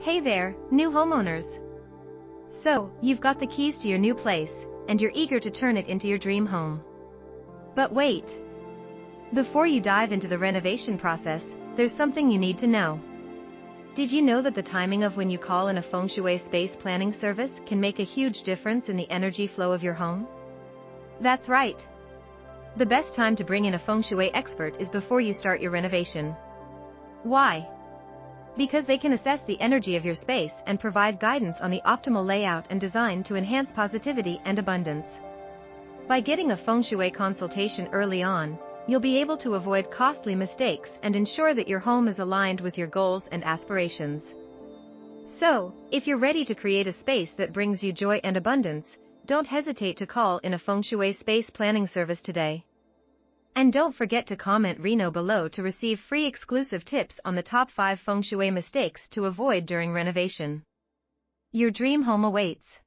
Hey there, new homeowners. So, you've got the keys to your new place, and you're eager to turn it into your dream home. But wait. Before you dive into the renovation process, there's something you need to know. Did you know that the timing of when you call in a Fengshui space planning service can make a huge difference in the energy flow of your home? That's right. The best time to bring in a Fengshui expert is before you start your renovation. Why? Because they can assess the energy of your space and provide guidance on the optimal layout and design to enhance positivity and abundance. By getting a Fengshui consultation early on, you'll be able to avoid costly mistakes and ensure that your home is aligned with your goals and aspirations. So, if you're ready to create a space that brings you joy and abundance, don't hesitate to call in a Fengshui space planning service today. And don't forget to comment Reno below to receive free exclusive tips on the top 5 Fengshui mistakes to avoid during renovation. Your dream home awaits.